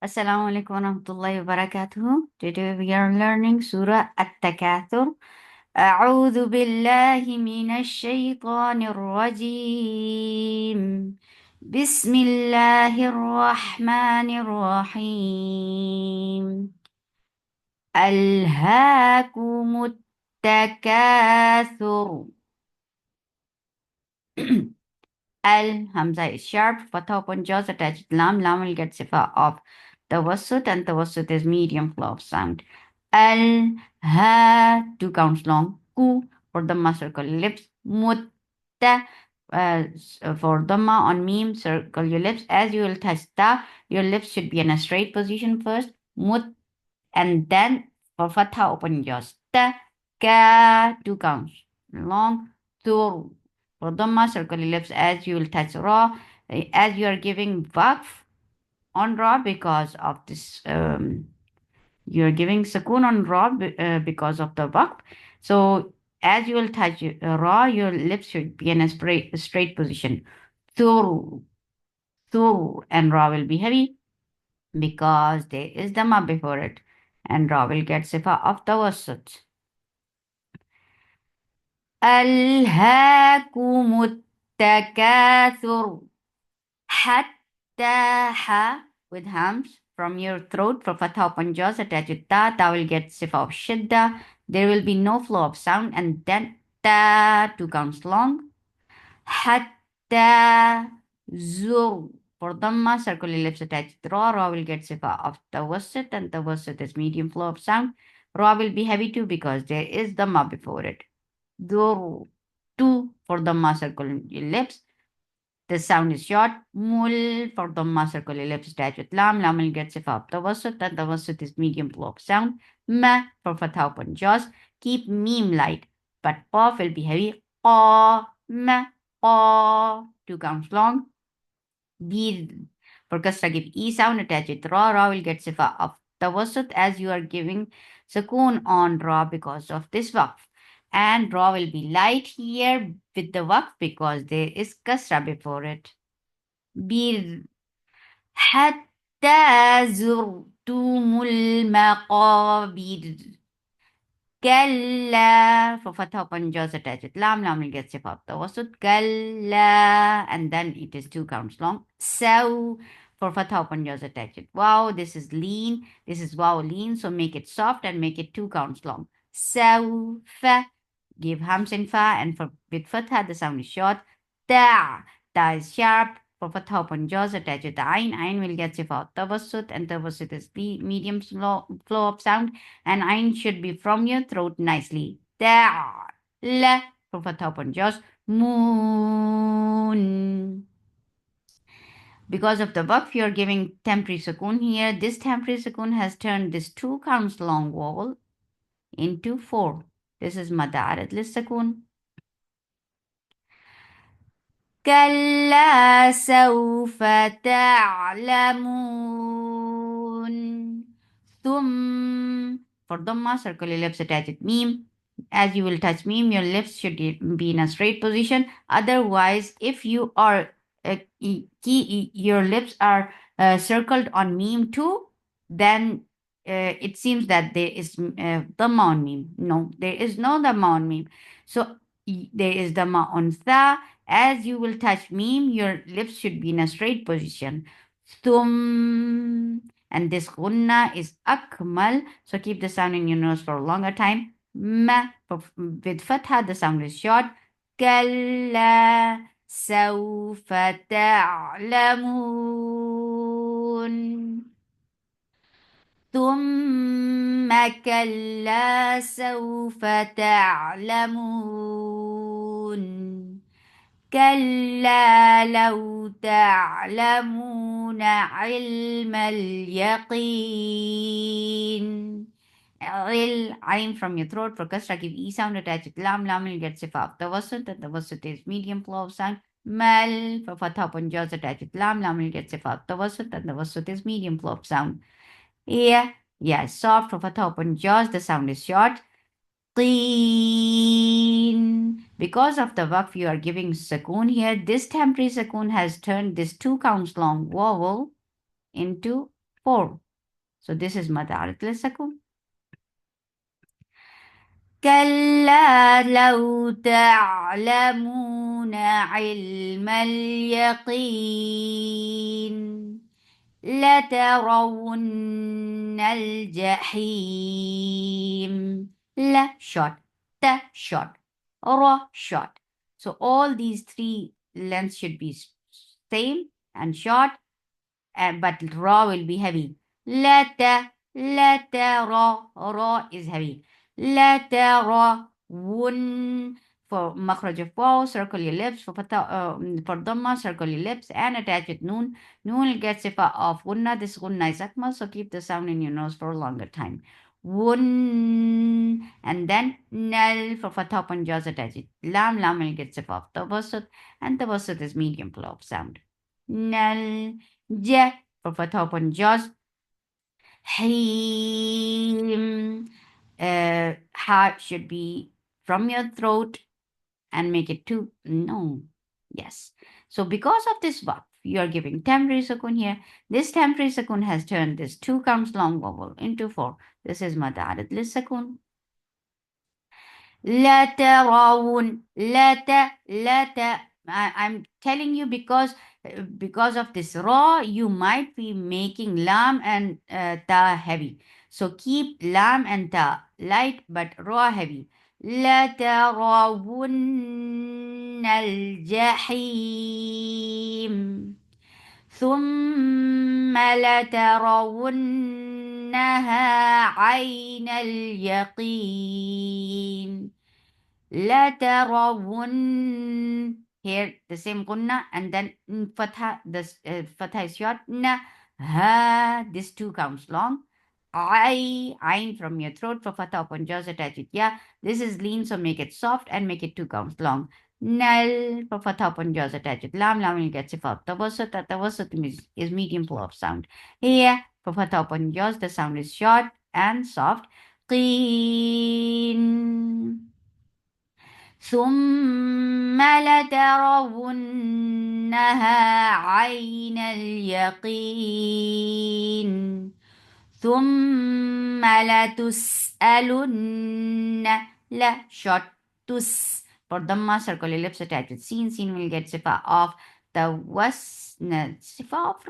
Assalamu alaikum warahmatullahi wabarakatuh. Today we are learning Surah At-Takathur. أعوذ بالله من الشيطان الرجيم. بسم الله الرحمن الرحيم. ألهاكم التكاثر. Al Hamza is sharp, fatha upon jaws attached lam. Lam will get sifa of tawassut, and tawassut is medium flow of sound. Al ha, two counts long. Ku for dhamma circle your lips. Mutta for dhamma on meme circle your lips. As you will touch ta, your lips should be in a straight position first. Mut and then for fatha open jaws. Ta ka, two counts long. Tur for dhamma circle your lips as you will touch ra, as you are giving waqf on ra because of this. You are giving sukoon on ra because of the waqf. So as you will touch ra, your lips should be in a straight position. Tur, tur, and ra will be heavy because there is dhamma before it, and ra will get sifa of tawassut. ألهاكم التكاثر حتى ha with hams from your throat for fatha upon jaws attach with ta. Ta will get sifa of shidda. There will be no flow of sound, and then ta, two counts long. Hatta zur for dhamma circle ellipse attached with ra. Ra will get sifa of tawassit, and tawassit is medium flow of sound. Ra will be heavy too because there is dhamma before it. Dur, two for dhamma circle ellipse. The sound is short. Mul for dhamma circle ellipse attached with lam. Lam will get sifa of tawassut, and tawassut is medium flow of sound. Ma for fatha upon jaws. Keep meme light, but qaf will be heavy. Qa, ma, qa, two counts long. Bir for kasra give e sound attached with ra. Ra will get sifa of tawassut as you are giving sukoon on ra because of this waqf. And ra will be light here with the waqf because there is kasra before it. Bir حتى زرتم المقابر Kalla for fatha upon jaws attached with lam. Lam will get sifa of tawassut. Kalla, and then it is two counts long. Saw for fatha upon jaws attached with wow. This is lean. This is wow lean. So make it soft and make it two counts long. Saw fa. Give hams in fa, and for with fatha the sound is short. Ta. Ta is sharp. For fatha upon jaws attached with the ain. Ain will get sifa of tawassut, and tawassut is the medium flow of sound, and ain should be from your throat nicely. La for fatha upon jaws. Moon. Because of the waqf, you are giving temporary sukoon here. This temporary sukoon has turned this two counts long vowel into four. This is madarat lis sukoon. كلا سوف تعلمون ثم for dhamma circle your lips attached with meme. As you will touch meme, your lips should be in a straight position. Otherwise, if you are your lips are circled on meme too, then it seems that there is dhamma on meme. No, there is no dhamma on meme. So there is dhamma on tha. As you will touch meme, your lips should be in a straight position. Thum. And this gunna is akmal. So keep the sound in your nose for a longer time. Ma. With fatha, the sound is short. Kalla. سوف تعلمون ثم كلا سوف تعلمون كلا لو تعلمون علم اليقين Ain from your throat for kasra give e sound attached with lam. Lam will get sifa of tawassut, and tawassut is medium flow of sound. Mal for fatha upon jaws attached with lam. Lam will get sifa of tawassut, and tawassut is medium flow of sound. Yeah, soft for fatha upon jaws. The sound is short. Qeen. Because of the waqf you are giving sukoon here, this temporary sukoon has turned this two counts long vowel into 4. So this is مد عارض للسكون. كلا لو تعلمون علم اليقين لترون الجحيم. لا short, ta short, ra short. So all these three lengths should be same and short, but ra will be heavy. لا ترى, ra is heavy. لا ترون, for مخرج of واو, circle your lips, for ضمة, circle your lips, and attach with noon. Noon gets صفة of غنة. This غنة is akmal, so keep the sound in your nose for a longer time. And then nal for fatha upon jaws attach it. Lam will get صفة of tawassut, and tawassut is medium flow of sound. Nal j for fatha upon jaws. Heem. Heart should be from your throat and make it two. No. Yes. So because of this waqf, you are giving temporary sukun here. This temporary sukun has turned this 2 counts long vowel into 4. This is mad arid lis sukun. لا ترون لا I'm telling you because of this raw, you might be making lam and ta heavy. So keep lam and ta light but raw heavy. لا ترون الجحيم ثم لترونها عين اليقين لترون. Here the same قلنا and then fatha, this fatha is short. Ha, this 2 counts long. Ain from your throat for fatha upon jaws attach it. Yeah, this is lean, so make it soft and make it 2 counts long. Nal for fatha upon jaws attach it. Lam will get sifat. Tawassut is medium flow of sound. Here for fatha upon jaws the sound is short and soft. Qeen. ثم لترونها عين اليقين ثم لتسألن. لا short تس for Dhamma circle ellipse attached with sin. Sin will get sifa of the sifa of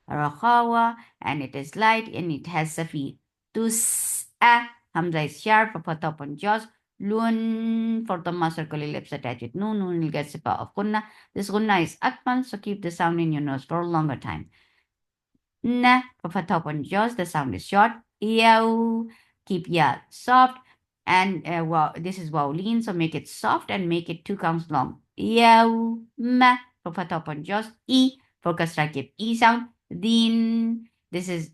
Rakhawa, and it is light and it has safi. Tus'a, Hamza is sharp for fatha upon jaws. Lun for Dhamma circle ellipse attached with noon. Noon will get sifa of gunna. This gunna is akmal, so keep the sound in your nose for a longer time. Na for fatha upon jaws, the sound is short. Yaw, keep ya soft. And wow, this is wow lean, so make it soft and make it 2 counts long. Yaw, ma for fatha upon jaws. E for kasra, keep E sound. Din, this is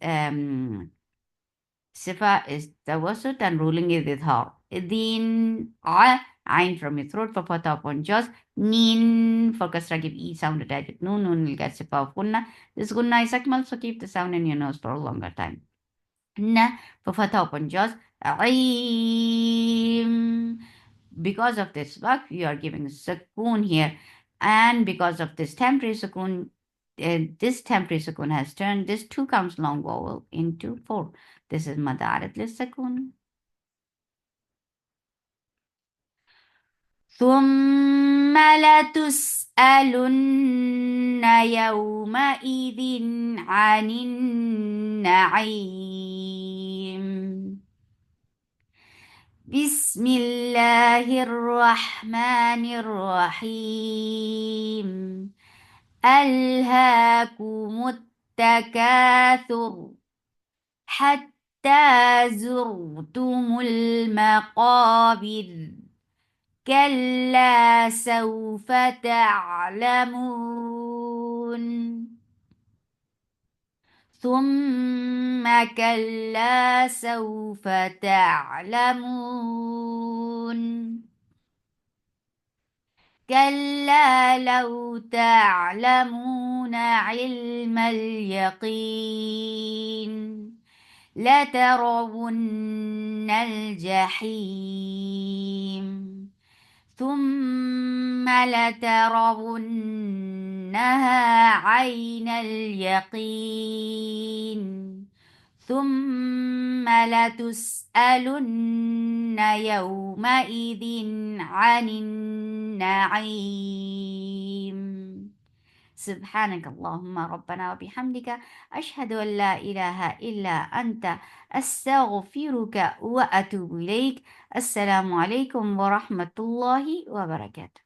sifa is tawassut and ruling it with her. Din, ain from your throat for fatha upon jaws. Nin for kasra, give E sound attached with noon. Noon will get sifa of gunna. This gunna is akmal, so keep the sound in your nose for a longer time. Na for fatha upon jaws. Aim. Because of this work, you are giving sukoon here. And because of this temporary sukoon, this temporary sukoon has turned this 2 counts long vowel into 4. This is madarat lis sukoon. ثم لتسألن يومئذ عن النعيم. بسم الله الرحمن الرحيم. ألهاكم التكاثر حتى زرتم المقابر كلا سوف تعلمون ثم كلا سوف تعلمون كلا لو تعلمون علم اليقين لترون الجحيم ثم لترونها إنها عين اليقين ثم لتسألن يومئذ عن النعيم. سبحانك اللهم ربنا وبحمدك، أشهد أن لا إله إلا أنت، أستغفرك وأتوب إليك. السلام عليكم ورحمة الله وبركاته.